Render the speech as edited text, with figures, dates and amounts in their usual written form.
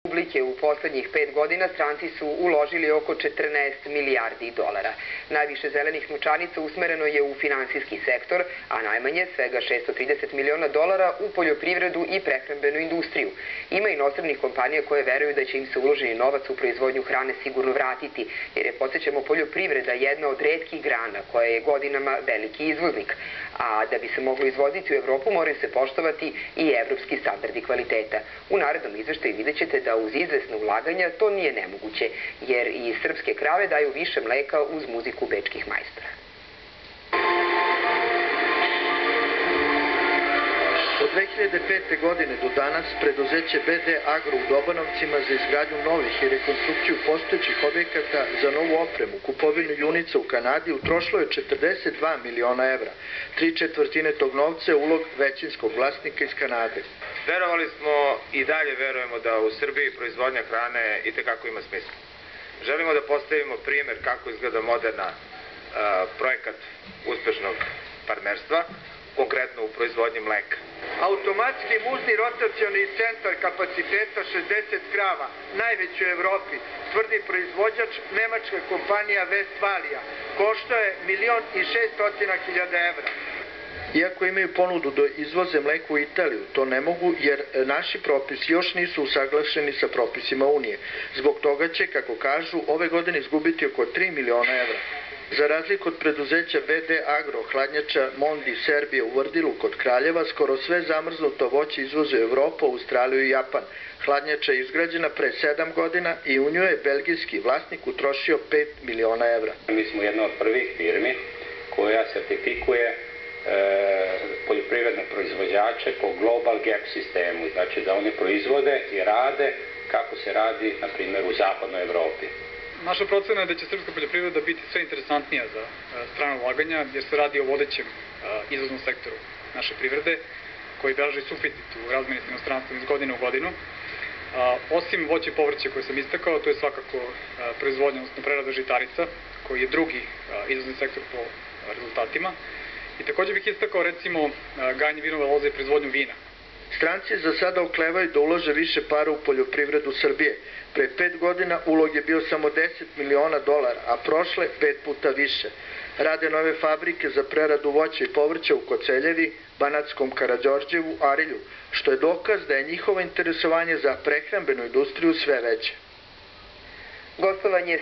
Republike u poslednjih 5 godina stranci su uložili oko 14 milijardi dolara. Najviše zelenih novčanica usmereno je u finansijski sektor, a najmanje, svega 630 miliona dolara, u poljoprivredu i prehrambenu industriju. Ima inostranih kompanija koje veruju da će im se uloženi novac u proizvodnju hrane sigurno vratiti, jer je, podsjećamo, poljoprivreda jedna od retkih grana koja je godinama veliki izvoznik. A da bi se moglo izvoziti u Evropu, moraju se poštovati i evropski standardi kvaliteta. U narednom izveštaju vidjet ćete da uz izvesna ulaganja to nije nemoguće, jer i srpske krave daju više mleka uz muziku bečkih majstora. Od 2005. godine do danas preduzeće BD Agro u Dobanovcima za izgradnju novih i rekonstrukciju postojećih objekata za novu opremu, kupovinu junica u Kanadi utrošilo je 42 miliona evra. 3/4 tog novca je ulog većinskog vlasnika iz Kanade. Verovali smo i dalje verujemo da u Srbiji proizvodnja hrane itekako ima smisla. Želimo da postavimo primer kako izgleda moderna projekat uspešnog partnerstva, konkretno u proizvodnji mleka. Automatski muzni rotacioni centar kapaciteta 60 krava, najveći u Evropi, tvrdi proizvođač, nemačka kompanija Westfalia. Košta je 1.600.000 evra. Iako imaju ponudu da izvoze mleko u Italiju, to ne mogu jer naši propisi još nisu usaglašeni sa propisima Unije. Zbog toga će, kako kažu, ove godine izgubiti oko 3 miliona evra. Za razliku od preduzeća BD Agro, hladnjača Mondi Serbije u Vrdilu kod Kraljeva, skoro sve zamrznuto voće izvoze u Evropu, Australiju i Japan. Hladnjača je izgrađena pre 7 godina i u nju je belgijski vlasnik utrošio 5 miliona evra. Mi smo jedna od prvih firmi koja sertifikuje poljoprivredne proizvođače po Global Gap sistemu, znači da oni proizvode i rade kako se radi, na primjer, u zapadnoj Evropi. Naša procena je da će srpska poljoprivreda biti sve interesantnija za strane ulaganja, jer se radi o vodećem izvoznom sektoru naše privrede, koji beleži suficit u razmeni s inostranstvom iz godine u godinu. Osim voća i povrća koje sam istakao, to je svakako proizvodnja, odnosno prerada žitarica, koji je drugi izvozni sektor po rezultatima. I također bih istakao, recimo, gajanje vinove loze i proizvodnju vina. Stranci za sada oklevaju da ulože više para u poljoprivredu Srbije. Pre 5 godina ulog je bio samo 10 miliona dolara, a prošle 5 puta više. Rade nove fabrike za preradu voća i povrća u Koceljevi, Banatskom Karađorđevu, Arilju, što je dokaz da je njihovo interesovanje za prehrambenu industriju sve veće. Gostovanje